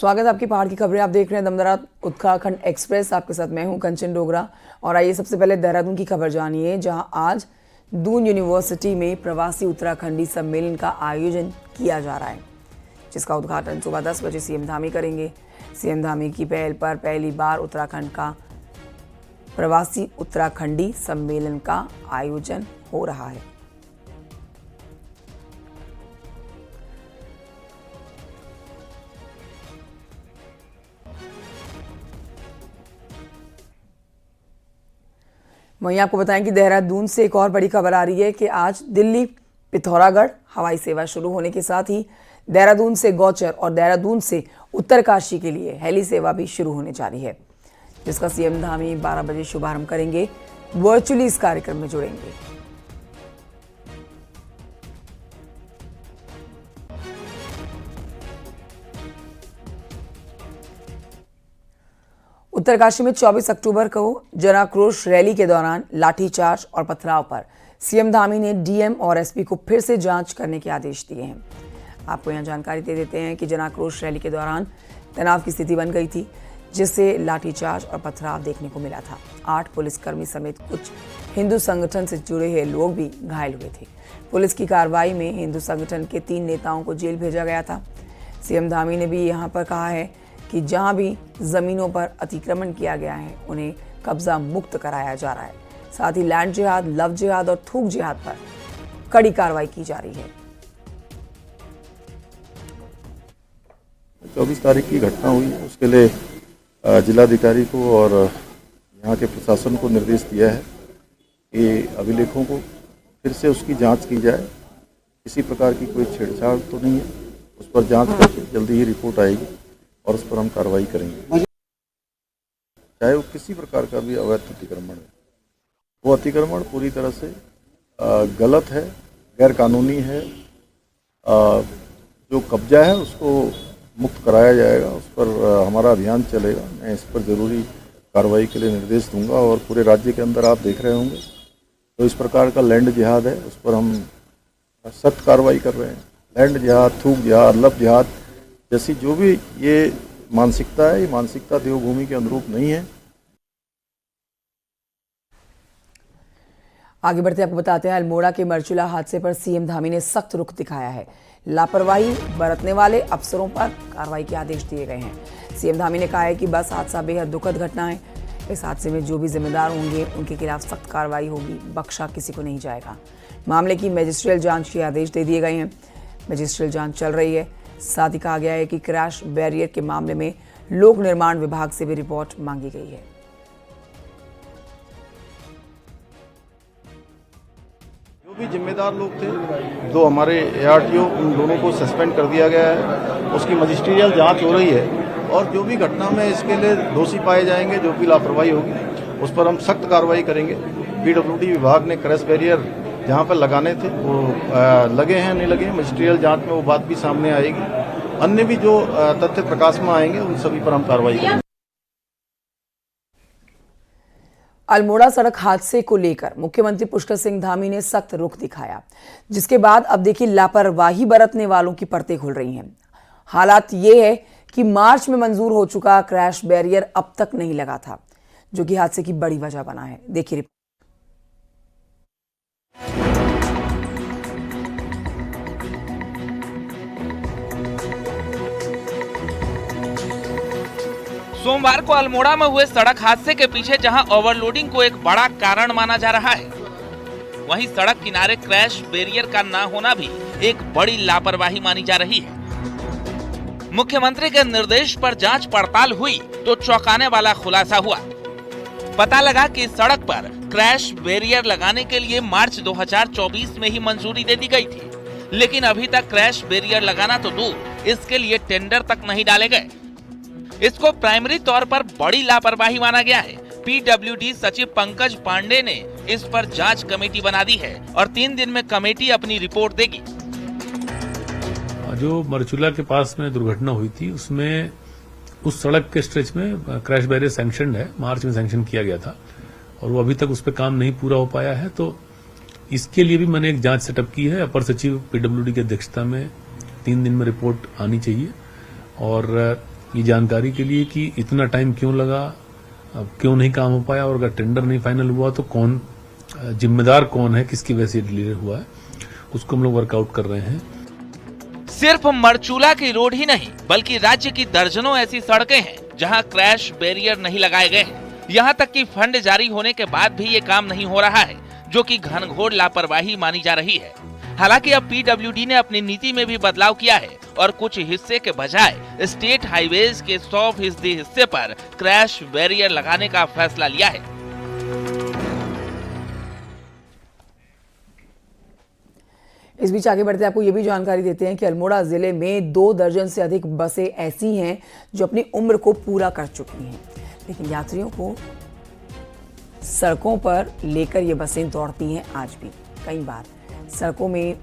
स्वागत है आपकी पहाड़ की खबरें। आप देख रहे हैं दमदरा उत्तराखंड एक्सप्रेस। आपके साथ मैं हूं कंचन डोगरा। और आइए सबसे पहले देहरादून की खबर जानिए, जहां आज दून यूनिवर्सिटी में प्रवासी उत्तराखंडी सम्मेलन का आयोजन किया जा रहा है, जिसका उद्घाटन सुबह 10 बजे सीएम धामी करेंगे। सीएम धामी की पहल पर पहली बार उत्तराखंड का प्रवासी उत्तराखंडी सम्मेलन का आयोजन हो रहा है। वहीं आपको बताएं कि देहरादून से एक और बड़ी खबर आ रही है कि आज दिल्ली पिथौरागढ़ हवाई सेवा शुरू होने के साथ ही देहरादून से गौचर और देहरादून से उत्तरकाशी के लिए हेली सेवा भी शुरू होने जा रही है, जिसका सीएम धामी 12 बजे शुभारंभ करेंगे। वर्चुअली इस कार्यक्रम में जुड़ेंगे। उत्तरकाशी में 24 अक्टूबर को जनाक्रोश रैली के दौरान लाठीचार्ज और पथराव पर सीएम धामी ने डीएम और एसपी को फिर से जांच करने के आदेश दिए हैं। आपको यहां जानकारी दे देते हैं कि जनाक्रोश रैली के दौरान तनाव की स्थिति बन गई थी, जिससे लाठीचार्ज और पथराव देखने को मिला था। 8 पुलिसकर्मी समेत कुछ हिंदू संगठन से जुड़े हुए लोग भी घायल हुए थे। पुलिस की कार्रवाई में हिंदू संगठन के 3 नेताओं को जेल भेजा गया था। सीएम धामी ने भी यहाँ पर कहा है कि जहां भी जमीनों पर अतिक्रमण किया गया है उन्हें कब्जा मुक्त कराया जा रहा है। साथ ही लैंड जिहाद, लव जिहाद और थूक जिहाद पर कड़ी कार्रवाई की जा रही है। 24 तारीख की घटना हुई, उसके लिए जिलाधिकारी को और यहाँ के प्रशासन को निर्देश दिया है कि अभिलेखों को फिर से उसकी जांच की जाए। किसी प्रकार की कोई छेड़छाड़ तो नहीं है, उस पर जांच करके जल्दी ही रिपोर्ट आएगी और उस पर हम कार्रवाई करेंगे। चाहे वो किसी प्रकार का भी अवैध अतिक्रमण है, वो अतिक्रमण पूरी तरह से गलत है, गैर कानूनी है। जो कब्जा है उसको मुक्त कराया जाएगा, उस पर हमारा अभियान चलेगा। मैं इस पर जरूरी कार्रवाई के लिए निर्देश दूंगा और पूरे राज्य के अंदर आप देख रहे होंगे तो इस प्रकार का लैंड जिहाद है, उस पर हम सख्त कार्रवाई कर रहे हैं। लैंड जिहाद, थूक जिहाद, लव जिहाद जैसी जो भी ये मानसिकता है, ये मानसिकता देवभूमि के अनुरूप नहीं है। आगे बढ़ते आपको बताते हैं, अल्मोड़ा के मरचुला हादसे पर सीएम धामी ने सख्त रुख दिखाया है। लापरवाही बरतने वाले अफसरों पर कार्रवाई के आदेश दिए गए हैं। सीएम धामी ने कहा है कि बस हादसा बेहद दुखद घटना है। इस हादसे में जो भी जिम्मेदार होंगे उनके खिलाफ सख्त कार्रवाई होगी, बख्शा किसी को नहीं जाएगा। मामले की मजिस्ट्रियल जांच के आदेश दे दिए गए हैं। मजिस्ट्रियल जांच चल रही है। साथ ही कहा गया है कि क्रैश बैरियर के मामले में लोक निर्माण विभाग से भी रिपोर्ट मांगी गई है। जो भी जिम्मेदार लोग थे, जो हमारे एआरटीओ, उन दोनों को सस्पेंड कर दिया गया है। उसकी मजिस्ट्रियल जांच हो रही है और जो भी घटना में इसके लिए दोषी पाए जाएंगे, जो भी लापरवाही होगी, उस पर हम सख्त कार्रवाई करेंगे। पीडब्ल्यूडी विभाग ने क्रैश बैरियर जहाँ पर लगाने थे वो लगे हैं नहीं लगे हैं, मजिस्ट्रियल जांच में वो बात भी सामने आएगी। अन्य भी जो तथ्य प्रकाश में आएंगे उन सभी पर हम कार्रवाई करेंगे। अल्मोड़ा सड़क हादसे को लेकर मुख्यमंत्री पुष्कर सिंह धामी ने सख्त रुख दिखाया, जिसके बाद अब देखिए लापरवाही बरतने वालों की परतें खुल रही हैं। हालात ये है कि मार्च में मंजूर हो चुका क्रैश बैरियर अब तक नहीं लगा था, जो कि हादसे की बड़ी वजह बना है। देखिए सोमवार को अल्मोड़ा में हुए सड़क हादसे के पीछे जहां ओवरलोडिंग को एक बड़ा कारण माना जा रहा है, वहीं सड़क किनारे क्रैश बैरियर का ना होना भी एक बड़ी लापरवाही मानी जा रही है। मुख्यमंत्री के निर्देश पर जांच पड़ताल हुई तो चौंकाने वाला खुलासा हुआ। पता लगा कि सड़क पर क्रैश बैरियर लगाने के लिए मार्च 2024 में ही मंजूरी दे दी गई थी, लेकिन अभी तक क्रैश बैरियर लगाना तो दूर, इसके लिए टेंडर तक नहीं डाले गए। इसको प्राइमरी तौर पर बड़ी लापरवाही माना गया है। पीडब्ल्यूडी सचिव पंकज पांडे ने इस पर जांच कमेटी बना दी है और 3 दिन में कमेटी अपनी रिपोर्ट देगी। जो मरचुला के पास में दुर्घटना हुई थी, उसमें उस सड़क के स्ट्रेच में क्रैश बैरियर सैंक्शनड है, मार्च में सैंक्शन किया गया था और वो अभी तक उस पर काम नहीं पूरा हो पाया है। तो इसके लिए भी मैंने एक जांच सेटअप की है। अपर सचिव पीडब्ल्यूडी की अध्यक्षता में 3 दिन में रिपोर्ट आनी चाहिए और ये जानकारी के लिए कि इतना टाइम क्यों लगा, क्यों नहीं काम हो पाया, और अगर टेंडर नहीं फाइनल हुआ तो कौन जिम्मेदार कौन है, किसकी वजह से डिले हुआ है, उसको हम लोग वर्कआउट कर रहे हैं। सिर्फ मरचूला की रोड ही नहीं बल्कि राज्य की दर्जनों ऐसी सड़कें हैं जहां क्रैश बैरियर नहीं लगाए गए हैं। यहां तक कि फंड जारी होने के बाद भी ये काम नहीं हो रहा है, जो कि घनघोर लापरवाही मानी जा रही है। हालांकि अब पीडब्ल्यूडी ने अपनी नीति में भी बदलाव किया है और कुछ हिस्से के बजाय स्टेट हाईवेज के 100% हिस्से पर क्रैश बैरियर लगाने का फैसला लिया है। इस बीच आगे बढ़ते आपको ये भी जानकारी देते हैं कि अल्मोड़ा जिले में 2 दर्जन से अधिक बसें ऐसी हैं जो अपनी उम्र को पूरा कर चुकी हैं, लेकिन यात्रियों को सड़कों पर लेकर ये बसें दौड़ती हैं आज भी। कई बार सड़कों में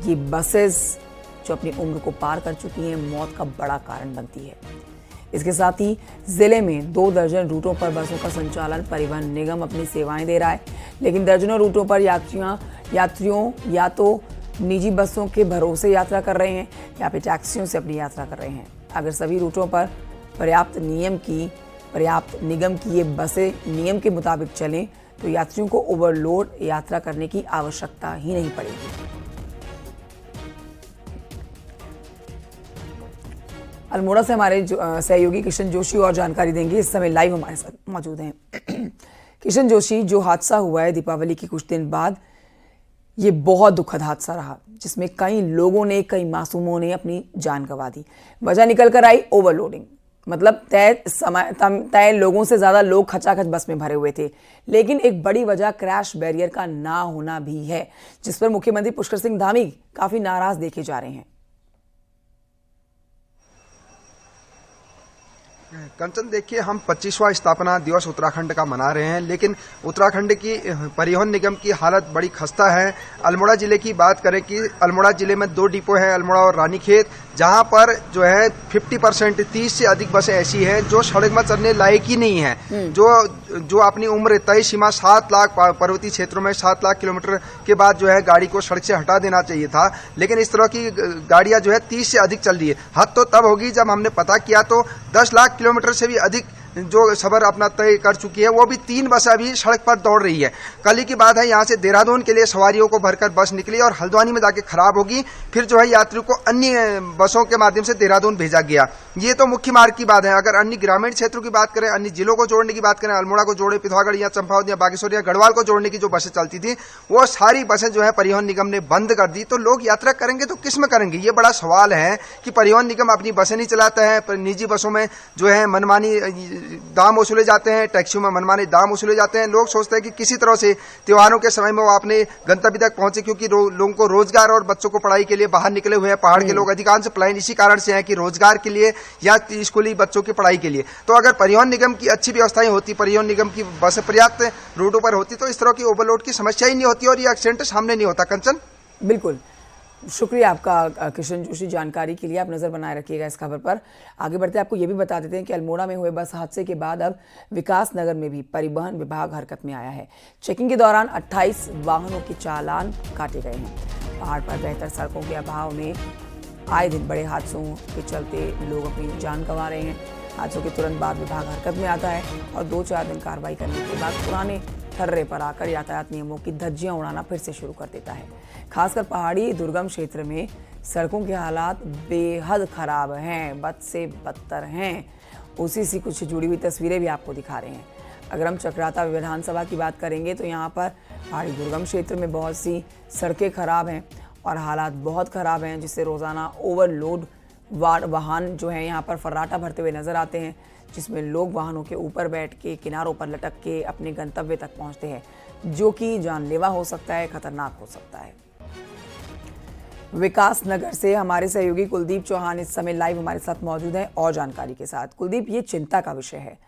ये बसेस जो अपनी उम्र को पार कर चुकी हैं मौत का बड़ा कारण बनती है। इसके साथ ही जिले में 2 दर्जन रूटों पर बसों का संचालन परिवहन निगम अपनी सेवाएं दे रहा है, लेकिन दर्जनों रूटों पर यात्रियों या तो निजी बसों के भरोसे यात्रा कर रहे हैं या फिर टैक्सियों से अपनी यात्रा कर रहे हैं। अगर सभी रूटों पर पर्याप्त निगम की ये बसें नियम के मुताबिक चलें तो यात्रियों को ओवरलोड यात्रा करने की आवश्यकता ही नहीं पड़ेगी। अल्मोड़ा से हमारे सहयोगी किशन जोशी और जानकारी देंगे, इस समय लाइव हमारे साथ मौजूद हैं। किशन जोशी, जो हादसा हुआ है दीपावली के कुछ दिन बाद, ये बहुत दुखद हादसा रहा जिसमें कई लोगों ने, कई मासूमों ने अपनी जान गंवा दी। वजह निकल कर आई ओवरलोडिंग, मतलब तय लोगों से ज्यादा लोग खचाखच बस में भरे हुए थे। लेकिन एक बड़ी वजह क्रैश बैरियर का ना होना भी है, जिस पर मुख्यमंत्री पुष्कर सिंह धामी काफी नाराज देखे जा रहे हैं। कंचन, देखिए, हम 25वां स्थापना दिवस उत्तराखंड का मना रहे हैं, लेकिन उत्तराखंड की परिवहन निगम की हालत बड़ी खस्ता है। अल्मोड़ा जिले की बात करें कि अल्मोड़ा जिले में 2 डिपो हैं, अल्मोड़ा और रानीखेत, जहां पर जो है 50% 30 से अधिक बसें ऐसी हैं जो सड़क में चलने लायक ही नहीं है। जो अपनी उम्र तय सीमा 7 लाख, पर्वतीय क्षेत्रों में 7 लाख किलोमीटर के बाद जो है गाड़ी को सड़क से हटा देना चाहिए था, लेकिन इस तरह की गाड़ियां जो है 30 से अधिक चल रही है। हद तो तब होगी जब हमने पता किया तो 10 लाख किलोमीटर से भी अधिक जो सफर अपना तय कर चुकी है, वो भी 3 बस अभी सड़क पर दौड़ रही है। कल ही की बात है, यहाँ से देहरादून के लिए सवारियों को भरकर बस निकली और हल्द्वानी में जाके खराब होगी, फिर जो है यात्रियों को अन्य बसों के माध्यम से देहरादून भेजा गया। ये तो मुख्य मार्ग की बात है। अगर अन्य ग्रामीण क्षेत्रों की बात करें, अन्य जिलों को जोड़ने की बात करें, अल्मोड़ा को जोड़े, पिथौरागढ़ या चंपावत या बागेश्वर या गढ़वाल को जोड़ने की जो बसें चलती थी, वो सारी बसें जो है परिवहन निगम ने बंद कर दी। तो लोग यात्रा करेंगे तो किस में करेंगे? ये बड़ा सवाल है कि परिवहन निगम अपनी बसें नहीं चलाता है, निजी बसों में जो है मनमानी दाम वसूले जाते हैं, टैक्सियों में मनमाने दाम वसूले जाते हैं। लोग सोचते हैं कि किसी तरह से त्योहारों के समय में वो अपने गंतव्य तक पहुंचे, क्योंकि लोगों को रोजगार और बच्चों को पढ़ाई के लिए बाहर निकले हुए हैं। पहाड़ के लोग अधिकांश पलायन इसी कारण से है कि रोजगार के लिए या स्कूली बच्चों की पढ़ाई के लिए। तो अगर परिवहन निगम की अच्छी व्यवस्थाएं होती, परिवहन निगम की बसें पर्याप्त रूटों पर होती, तो इस तरह की ओवरलोड की समस्या ही नहीं होती और ये एक्सीडेंट सामने नहीं होता। कंचन, बिल्कुल शुक्रिया आपका किशन जोशी, जानकारी के लिए। आप नजर बनाए रखिएगा इस खबर पर। आगे बढ़ते आपको ये भी बता देते हैं कि अल्मोड़ा में हुए बस हादसे के बाद अब विकास नगर में भी परिवहन विभाग हरकत में आया है। चेकिंग के दौरान 28 वाहनों के चालान काटे गए हैं। पहाड़ पर बेहतर सड़कों के अभाव में आए दिन बड़े हादसों के चलते लोग अपनी जान गंवा रहे हैं। हादसों के तुरंत बाद विभाग हरकत में आता है और 2-4 दिन कार्रवाई करने के बाद पुराने थर्रे पर आकर यातायात नियमों की धज्जियां उड़ाना फिर से शुरू कर देता है। खासकर पहाड़ी दुर्गम क्षेत्र में सड़कों के हालात बेहद खराब हैं, बद से बदतर हैं। उसी से कुछ जुड़ी हुई तस्वीरें भी आपको दिखा रहे हैं। अगर हम चक्राता विधानसभा की बात करेंगे तो यहाँ पर पहाड़ी दुर्गम क्षेत्र में बहुत सी सड़कें खराब हैं और हालात बहुत खराब हैं, जिससे रोज़ाना ओवरलोड वाहन जो है यहाँ पर फर्राटा भरते हुए नजर आते हैं, जिसमें लोग वाहनों के ऊपर बैठ के, किनारों पर लटक के अपने गंतव्य तक पहुँचते हैं, जो कि जानलेवा हो सकता है, खतरनाक हो सकता है। विकास नगर से हमारे सहयोगी कुलदीप चौहान इस समय लाइव हमारे साथ मौजूद हैं और जानकारी के साथ। कुलदीप, ये चिंता का विषय है।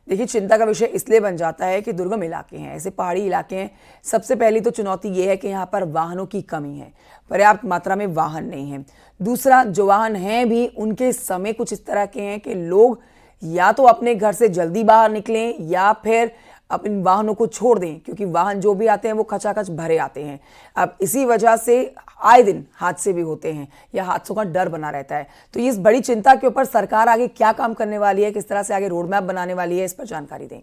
देखिए, चिंता का विषय इसलिए बन जाता है कि दुर्गम इलाके हैं, ऐसे पहाड़ी इलाके हैं। सबसे पहली तो चुनौती ये है कि यहाँ पर वाहनों की कमी है, पर्याप्त मात्रा में वाहन नहीं है। दूसरा, जो वाहन हैं भी उनके समय कुछ इस तरह के हैं कि लोग या तो अपने घर से जल्दी बाहर निकलें या फिर अपने वाहनों को छोड़ दें, क्योंकि वाहन जो भी आते हैं वो खचाखच भरे आते हैं। अब इसी वजह से आए दिन हादसे भी होते हैं या हादसों का डर बना रहता है। तो इस बड़ी चिंता के ऊपर सरकार आगे क्या काम करने वाली है, किस तरह से आगे रोड मैप बनाने वाली है, इस पर जानकारी दें।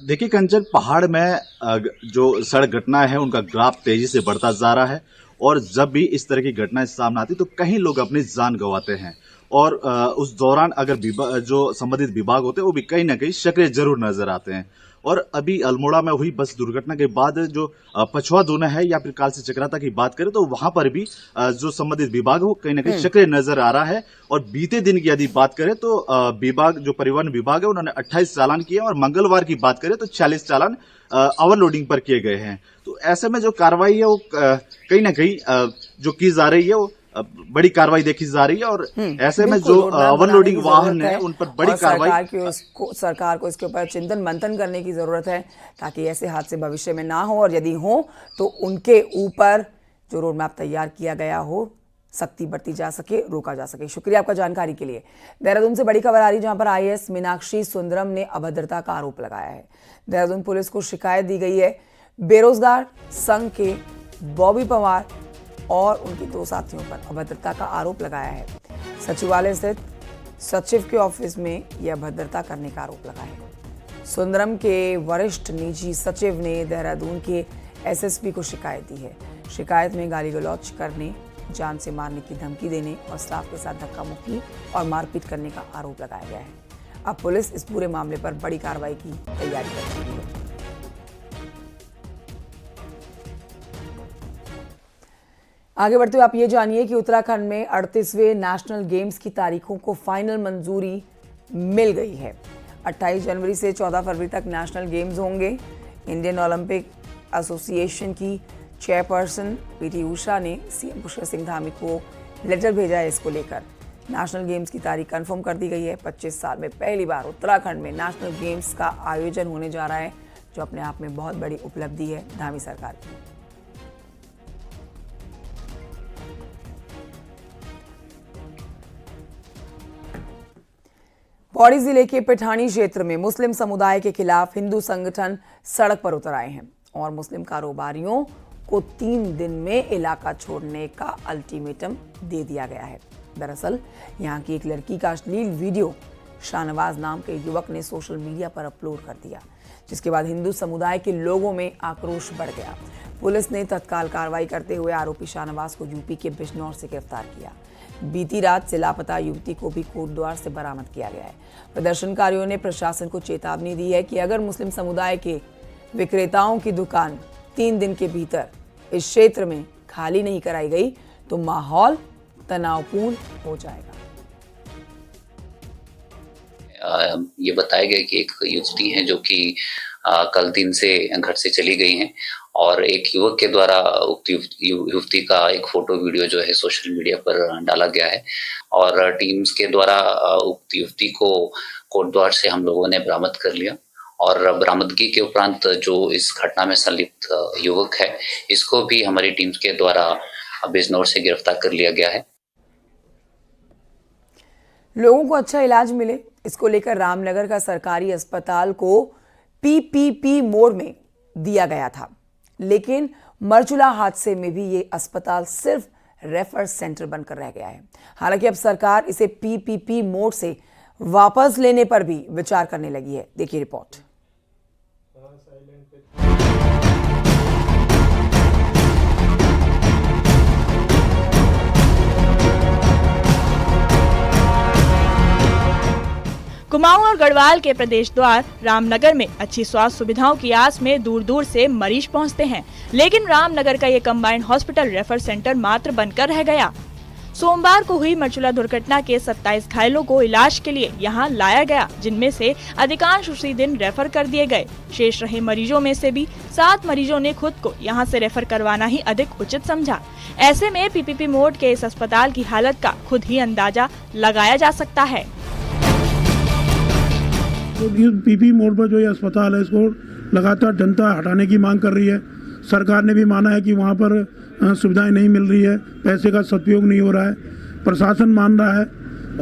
देखिए कंचन, पहाड़ में जो सड़क घटनाएं हैं उनका ग्राफ तेजी से बढ़ता जा रहा है और जब भी इस तरह की घटनाएं सामने आती तो कहीं लोग अपनी जान गंवाते हैं और उस दौरान अगर जो संबंधित विभाग होते हैं वो भी कहीं ना कहीं सक्रिय जरूर नजर आते हैं। और अभी अल्मोड़ा में हुई बस दुर्घटना के बाद जो पछुआ दूना है या फिर काल से चक्राता की बात करें तो वहां पर भी जो संबंधित विभाग है वो कहीं ना कहीं सक्रिय नजर आ रहा है। और बीते दिन की यदि बात करें तो विभाग जो परिवहन विभाग है उन्होंने 28 चालान किए और मंगलवार की बात करें तो 40 चालान ओवरलोडिंग पर किए गए हैं। तो ऐसे में जो कार्रवाई है वो कहीं ना कहीं जो की जा रही है वो बड़ी कार्रवाई देखी जा रही है और ऐसे में जो ओवरलोडिंग वाहन है उन पर बड़ी कार्रवाई सरकार को इसके ऊपर चिंतन मंथन करने की जरूरत है ताकि ऐसे हादसे भविष्य में ना हो और यदि हो तो उनके ऊपर जो रोड मैप तैयार किया गया हो सख्ती बरती जा सके, रोका जा सके। शुक्रिया आपका जानकारी के लिए। देहरादून से बड़ी खबर आ रही है जहां पर आईएएस मीनाक्षी सुंदरम ने अभद्रता का आरोप लगाया है। देहरादून पुलिस को शिकायत दी गई है। बेरोजगार संघ के बॉबी पवार और उनके 2 साथियों पर अभद्रता का आरोप लगाया है। सचिवालय स्थित सचिव के ऑफिस में यह अभद्रता करने का आरोप लगा है। सुंदरम के वरिष्ठ निजी सचिव ने देहरादून के एसएसपी को शिकायत दी है। शिकायत में गाली गलौज करने, जान से मारने की धमकी देने और स्टाफ के साथ धक्का मुक्की और मारपीट करने का आरोप लगाया गया है। अब पुलिस इस पूरे मामले पर बड़ी कार्रवाई की तैयारी कर रही है। आगे बढ़ते हुए आप ये जानिए कि उत्तराखंड में 38वें नेशनल गेम्स की तारीखों को फाइनल मंजूरी मिल गई है। 28 जनवरी से 14 फरवरी तक नेशनल गेम्स होंगे। इंडियन ओलंपिक एसोसिएशन की चेयरपर्सन पीटी उषा ने सीएम पुष्कर सिंह धामी को लेटर भेजा है। इसको लेकर नेशनल गेम्स की तारीख कंफर्म कर दी गई है। 25 साल में पहली बार उत्तराखंड में नेशनल गेम्स का आयोजन होने जा रहा है, जो अपने आप में बहुत बड़ी उपलब्धि है धामी सरकार की। पौड़ी जिले के पिठानी क्षेत्र में मुस्लिम समुदाय के खिलाफ हिंदू संगठन सड़क पर उतर आए हैं और मुस्लिम कारोबारियों को 3 दिन में इलाका छोड़ने का अल्टीमेटम दे दिया गया है। दरअसल यहां की एक लड़की का अश्लील वीडियो शाहनवाज नाम के युवक ने सोशल मीडिया पर अपलोड कर दिया, जिसके बाद हिंदू समुदाय के लोगों में आक्रोश बढ़ गया। पुलिस ने तत्काल कार्रवाई करते हुए आरोपी शाहनवाज को यूपी के बिजनौर से गिरफ्तार किया। बीती रात से लापता युवती को भी कोटद्वार से बरामद किया गया है। प्रदर्शनकारियों ने प्रशासन को चेतावनी दी है कि अगर मुस्लिम समुदाय के विक्रेताओं की दुकान 3 दिन के भीतर इस क्षेत्र में खाली नहीं कराई गई तो माहौल तनावपूर्ण हो जाएगा। ये बताया गया कि एक युवती है जो कि कल दिन से घर से चली गई हैं और एक युवक के द्वारा उक्त युवती का एक फोटो वीडियो जो है सोशल मीडिया पर डाला गया है और टीम्स के द्वारा उक्त युवती को कोटद्वार से हम लोगों ने बरामद कर लिया और बरामदगी के उपरांत जो इस घटना में संलिप्त युवक है इसको भी हमारी टीम्स के द्वारा बिजनौर से गिरफ्तार कर लिया गया है। लोगों को अच्छा इलाज मिले, इसको लेकर रामनगर का सरकारी अस्पताल को पीपीपी मोड में दिया गया था, लेकिन मरचुला हादसे में भी ये अस्पताल सिर्फ रेफर सेंटर बनकर रह गया है। हालांकि अब सरकार इसे पीपीपी मोड से वापस लेने पर भी विचार करने लगी है। देखिए रिपोर्ट। कुमाऊं और गढ़वाल के प्रदेश द्वार रामनगर में अच्छी स्वास्थ्य सुविधाओं की आस में दूर दूर से मरीज पहुंचते हैं, लेकिन रामनगर का ये कंबाइंड हॉस्पिटल रेफर सेंटर मात्र बनकर रह गया। सोमवार को हुई मरचुला दुर्घटना के 27 घायलों को इलाज के लिए यहां लाया गया, जिनमें से अधिकांश उसी दिन रेफर कर दिए गए। शेष रहे मरीजों में से भी 7 मरीजों ने खुद को यहां से रेफर करवाना ही अधिक उचित समझा। ऐसे में पीपीपी मोड के इस अस्पताल की हालत का खुद ही अंदाजा लगाया जा सकता है। तो पीपी मोड पर जो ये अस्पताल है इसको लगातार जनता हटाने की मांग कर रही है। सरकार ने भी माना है कि वहाँ पर सुविधाएं नहीं मिल रही है, पैसे का सदुपयोग नहीं हो रहा है। प्रशासन मान रहा है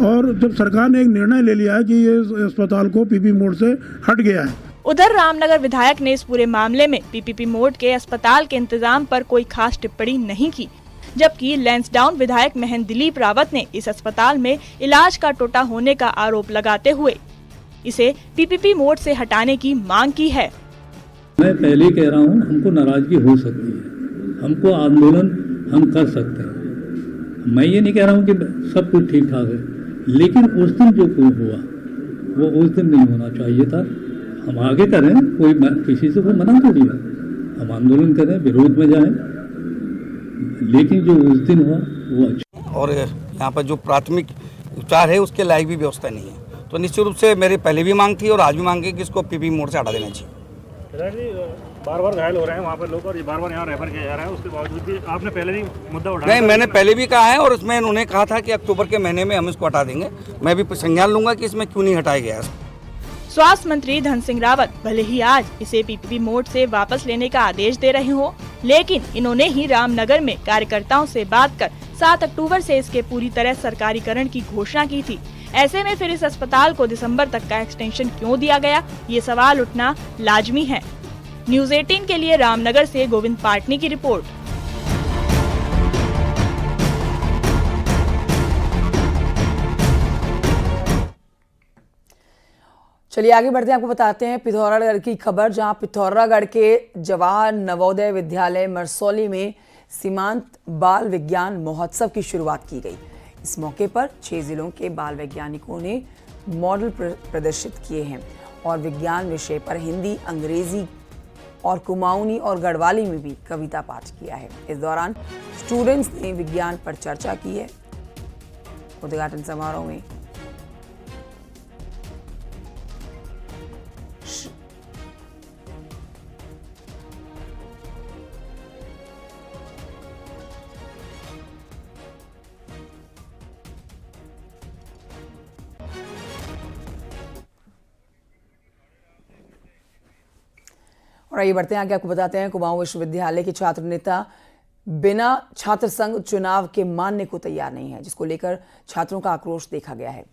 और जब सरकार ने एक निर्णय ले लिया है कि ये अस्पताल को पीपी मोड से हट गया है। उधर रामनगर विधायक ने इस पूरे मामले में पीपीपी मोड के अस्पताल के इंतजाम पर कोई खास टिप्पणी नहीं की, जबकि लैंसडाउन विधायक महेंद्र दिलीप रावत ने इस अस्पताल में इलाज का टोटा होने का आरोप लगाते हुए इसे पीपीपी मोड से हटाने की मांग की है। मैं पहले कह रहा हूँ, हमको नाराजगी हो सकती है, हमको आंदोलन हम कर सकते हैं। मैं ये नहीं कह रहा हूँ कि सब कुछ ठीक ठाक है, लेकिन उस दिन जो कोई हुआ वो उस दिन नहीं होना चाहिए था। हम आगे करें, कोई किसी से कोई मना थोड़ी है, हम आंदोलन करें, विरोध में जाएं, लेकिन जो उस दिन हुआ वो अच्छा। और यहाँ पर जो प्राथमिक उपचार है उसके लायक भी व्यवस्था नहीं है, तो निश्चित रूप से मेरी पहले भी मांग थी और आज भी मांग है कि इसको पीपी मोड से हटा देना चाहिए। बार-बार घायल हो रहे हैं वहाँ पर लोग और बार-बार यहाँ रेफर किया जा रहा है, उसके बावजूद भी आपने पहले नहीं मुद्दा उठाया? नहीं, मैंने पहले भी कहा है और उसमें उन्होंने कहा था कि अक्टूबर के महीने में हम इसको हटा देंगे। मैं भी संज्ञान लूंगा कि इसमें क्यों नहीं हटाया गया। स्वास्थ्य मंत्री धन सिंह रावत भले ही आज इसे पीपीपी मोड से वापस लेने का आदेश दे रहे हो, लेकिन इन्होंने ही रामनगर में कार्यकर्ताओं से बात कर 7 अक्टूबर से इसके पूरी तरह सरकारीकरण की घोषणा की थी। ऐसे में फिर इस अस्पताल को दिसंबर तक का एक्सटेंशन क्यों दिया गया, ये सवाल उठना लाजमी है। न्यूज़ 18 के लिए रामनगर से गोविंद पाटनी की रिपोर्ट। चलिए आगे बढ़ते हैं, आपको बताते हैं पिथौरागढ़ की खबर, जहां पिथौरागढ़ के जवाहर नवोदय विद्यालय मरसौली में सीमांत बाल विज्ञान महोत्सव की शुरुआत की गई। इस मौके पर 6 जिलों के बाल वैज्ञानिकों ने मॉडल प्रदर्शित किए हैं और विज्ञान विषय पर हिंदी, अंग्रेजी और कुमाऊनी और गढ़वाली में भी कविता पाठ किया है। इस दौरान स्टूडेंट्स ने विज्ञान पर चर्चा की है। उद्घाटन समारोह में और आइए बढ़ते हैं आगे, आपको बताते हैं कुमाऊं विश्वविद्यालय के छात्र नेता बिना छात्र संघ चुनाव के मानने को तैयार नहीं है, जिसको लेकर छात्रों का आक्रोश देखा गया है।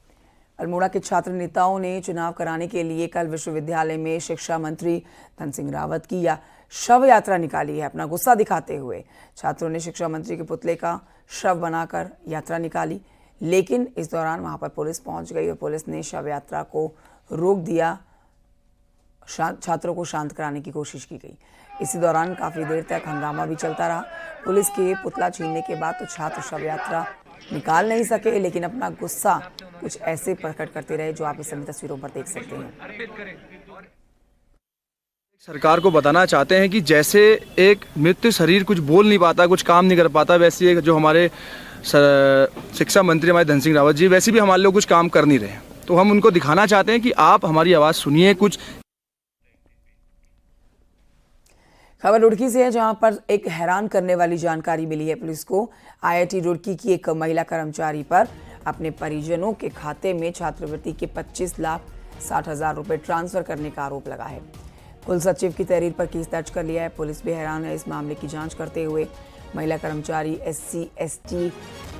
अल्मोड़ा के छात्र नेताओं ने चुनाव कराने के लिए कल विश्वविद्यालय में शिक्षा मंत्री धन सिंह रावत की शव यात्रा निकाली है। अपना गुस्सा दिखाते हुए छात्रों ने शिक्षा मंत्री के पुतले का शव बनाकर यात्रा निकाली, लेकिन इस दौरान वहां पर पुलिस पहुंच गई और पुलिस ने शव यात्रा को रोक दिया। छात्रों को शांत कराने की कोशिश की गई। इसी दौरान काफी देर तक हंगामा भी चलता रहा। पुलिस के पुतला छीनने के बाद तो छात्र शव यात्रा निकाल नहीं सके, लेकिन अपना गुस्सा कुछ ऐसे प्रकट करते रहे जो आप इस समय तस्वीरों पर देख सकते हैं। सरकार को बताना चाहते हैं कि जैसे एक मृत शरीर कुछ बोल नहीं पाता, कुछ काम नहीं कर पाता, वैसे जो हमारे शिक्षा मंत्री हमारे धन सिंह रावत जी वैसे भी हमारे लोग कुछ काम कर नहीं रहे। तो हम उनको दिखाना चाहते हैं कि आप हमारी आवाज़ सुनिए। कुछ खबर रुड़की से है, जहां पर एक हैरान करने वाली जानकारी मिली है। पुलिस को आईआईटी रुड़की की एक महिला कर्मचारी पर अपने परिजनों के खाते में छात्रवृत्ति के 25,60,000 रुपए ट्रांसफर करने का आरोप लगा है। कुल सचिव की तहरीर पर केस दर्ज कर लिया है। पुलिस भी हैरान है। इस मामले की जांच करते हुए महिला कर्मचारी SC/ST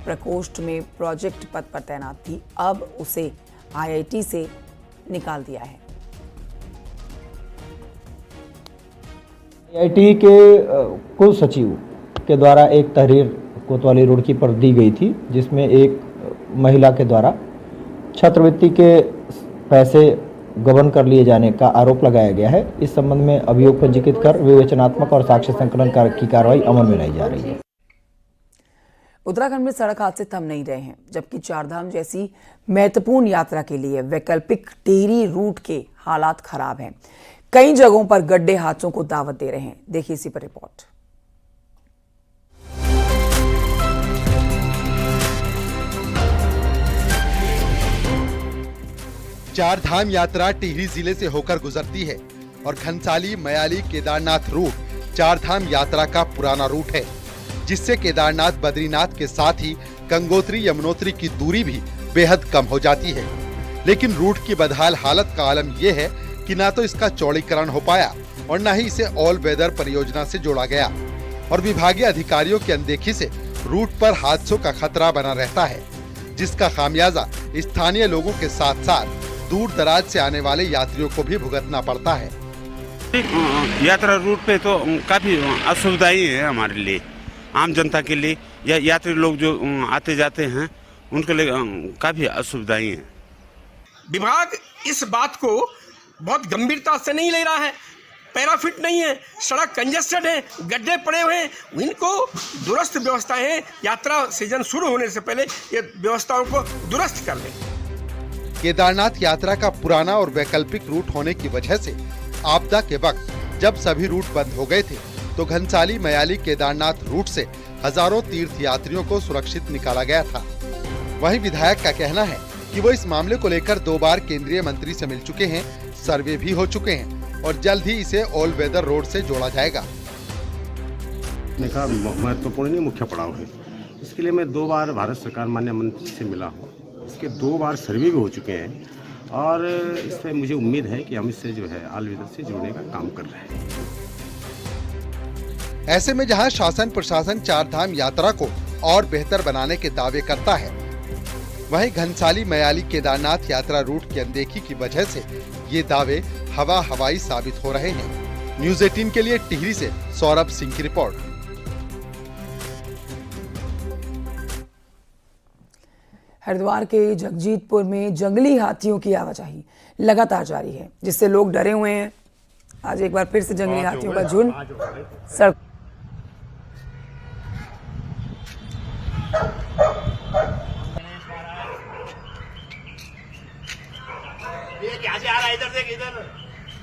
प्रकोष्ठ में प्रोजेक्ट पद पर तैनात थी, अब उसे आईआईटी से निकाल दिया है। आईआईटी के कुल सचिव के द्वारा एक तहरीर कोतवाली रुड़की पर दी गई थी, जिसमें एक महिला के द्वारा छात्रवृत्ति के पैसे गबन कर लिए जाने का आरोप लगाया गया है। इस संबंध में अभियोग पंजीकृत कर विवेचनात्मक और साक्ष्य संकलन की कार्रवाई अमल में लाई जा रही है। उत्तराखंड में सड़क हादसे थम नहीं रहे हैं, जबकि चारधाम जैसी महत्वपूर्ण यात्रा के लिए वैकल्पिक टिहरी रूट के हालात खराब हैं। कई जगहों पर गड्ढे हादसों को दावत दे रहे हैं। देखिए इसी पर रिपोर्ट। चारधाम यात्रा टिहरी जिले से होकर गुजरती है और घनसाली, मयाली, केदारनाथ रूट चारधाम यात्रा का पुराना रूट है, जिससे केदारनाथ, बद्रीनाथ के साथ ही गंगोत्री, यमुनोत्री की दूरी भी बेहद कम हो जाती है। लेकिन रूट की बदहाल हालत का आलम यह है कि ना तो इसका चौड़ीकरण हो पाया और न ही इसे ऑल वेदर परियोजना से जोड़ा गया, और विभागीय अधिकारियों की अनदेखी से रूट पर हादसों का खतरा बना रहता है, जिसका खामियाजा स्थानीय लोगों के साथ साथ दूर दराज से आने वाले यात्रियों को भी भुगतना पड़ता है। यात्रा रूट पे तो काफी असुविधा ही है हमारे लिए, आम जनता के लिए या यात्री लोग जो आते जाते हैं उनके लिए काफी असुविधाएं हैं। विभाग इस बात को बहुत गंभीरता से नहीं ले रहा है। पैराफिट नहीं है, सड़क कंजेस्टेड है, गड्ढे पड़े हुए हैं, इनको दुरुस्त व्यवस्थाएं यात्रा सीजन शुरू होने से पहले ये व्यवस्थाओं को दुरुस्त कर लें। केदारनाथ यात्रा का पुराना और वैकल्पिक रूट होने की वजह से आपदा के वक्त जब सभी रूट बंद हो गए थे तो घनसाली मयाली केदारनाथ रूट से हजारों तीर्थ यात्रियों को सुरक्षित निकाला गया था। वहीं विधायक का कहना है कि वो इस मामले को लेकर 2 बार केंद्रीय मंत्री से मिल चुके हैं, सर्वे भी हो चुके हैं और जल्द ही इसे ऑल वेदर रोड से जोड़ा जाएगा। महत्वपूर्ण नहीं मुख्य पड़ाव है, इसके लिए मैं 2 बार भारत सरकार माननीय मंत्री से मिला हूँ, इसके 2 बार सर्वे भी हो चुके हैं और इससे मुझे उम्मीद है कि हम इससे जो है ऑल वेदर से जोड़ने का काम कर रहे हैं। ऐसे में जहां शासन प्रशासन 4 धाम यात्रा को और बेहतर बनाने के दावे करता है, वहीं घनसाली मयाली केदारनाथ यात्रा रूट की अनदेखी की वजह से ये दावे हवाई साबित हो रहे हैं। न्यूज़ 18 के लिए टिहरी से सौरभ सिंह की रिपोर्ट। हरिद्वार के जगजीतपुर में जंगली हाथियों की आवाजाही लगातार जारी है, जिससे लोग डरे हुए हैं। आज एक बार फिर से जंगली हाथियों का झुंड सड़क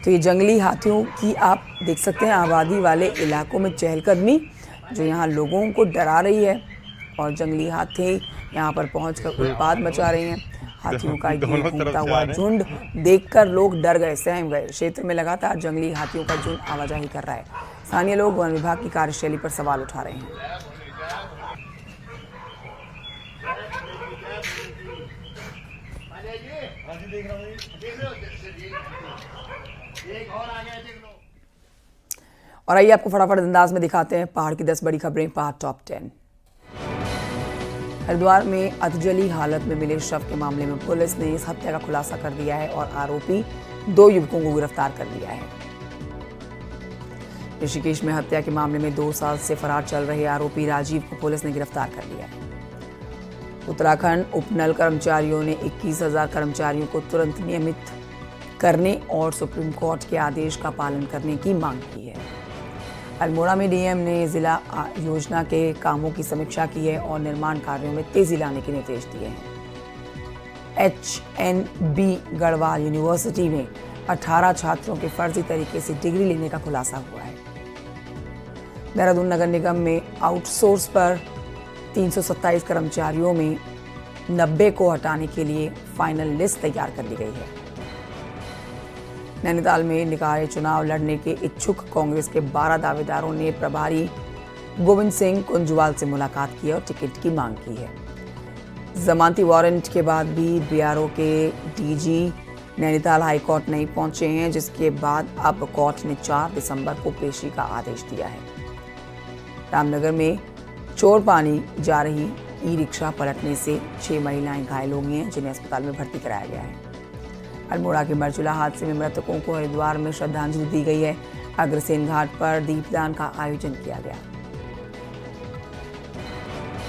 तो ये जंगली हाथियों की आप देख सकते हैं आबादी वाले इलाकों में चहलकदमी जो यहाँ लोगों को डरा रही है और जंगली हाथी यहाँ पर पहुंचकर उत्पात मचा रहे हैं। हाथियों का ये घूमता हुआ झुंड देखकर लोग डर गए, सहम गए। क्षेत्र में लगातार जंगली हाथियों का झुंड आवाजाही कर रहा है। स्थानीय लोग वन विभाग की कार्यशैली पर सवाल उठा रहे हैं। और आइए आपको फटाफट अंदाज में दिखाते हैं पहाड़ की 10 बड़ी खबरें, पार्ट टॉप 10। हरिद्वार में अधजली हालत में मिले शव के मामले में पुलिस ने इस हत्या का खुलासा कर दिया है और आरोपी 2 युवकों को गिरफ्तार कर लिया है। ऋषिकेश में हत्या के मामले में 2 साल से फरार चल रहे आरोपी राजीव को पुलिस ने गिरफ्तार कर लिया है। उत्तराखंड उपनल कर्मचारियों ने 21,000 कर्मचारियों को तुरंत नियमित करने और सुप्रीम कोर्ट के आदेश का पालन करने की मांग की है। अल्मोड़ा में डीएम ने जिला योजना के कामों की समीक्षा की है और निर्माण कार्यों में तेजी लाने के निर्देश दिए हैं। HNB गढ़वाल यूनिवर्सिटी में 18 छात्रों के फर्जी तरीके से डिग्री लेने का खुलासा हुआ है। देहरादून नगर निगम में आउटसोर्स पर 327 कर्मचारियों में 90 को हटाने के लिए फाइनल लिस्ट तैयार कर ली गई है। नैनीताल में निकाय चुनाव लड़ने के इच्छुक कांग्रेस के 12 दावेदारों ने प्रभारी गोविंद सिंह कुंजवाल से मुलाकात की और टिकट की मांग की है। जमानती वारंट के बाद भी बीआरओ के डीजी नैनीताल हाईकोर्ट नहीं पहुंचे हैं, जिसके बाद अब कोर्ट ने 4 दिसंबर को पेशी का आदेश दिया है। रामनगर में चोर पानी जा रही ई रिक्शा पलटने से 6 महिलाएं घायल हो गई हैं, जिन्हें अस्पताल में भर्ती कराया गया है। अल्मोड़ा के मरचुला हादसे में मृतकों को हरिद्वार में श्रद्धांजलि दी गई है। अग्रसेन घाट पर दीपदान का आयोजन किया गया।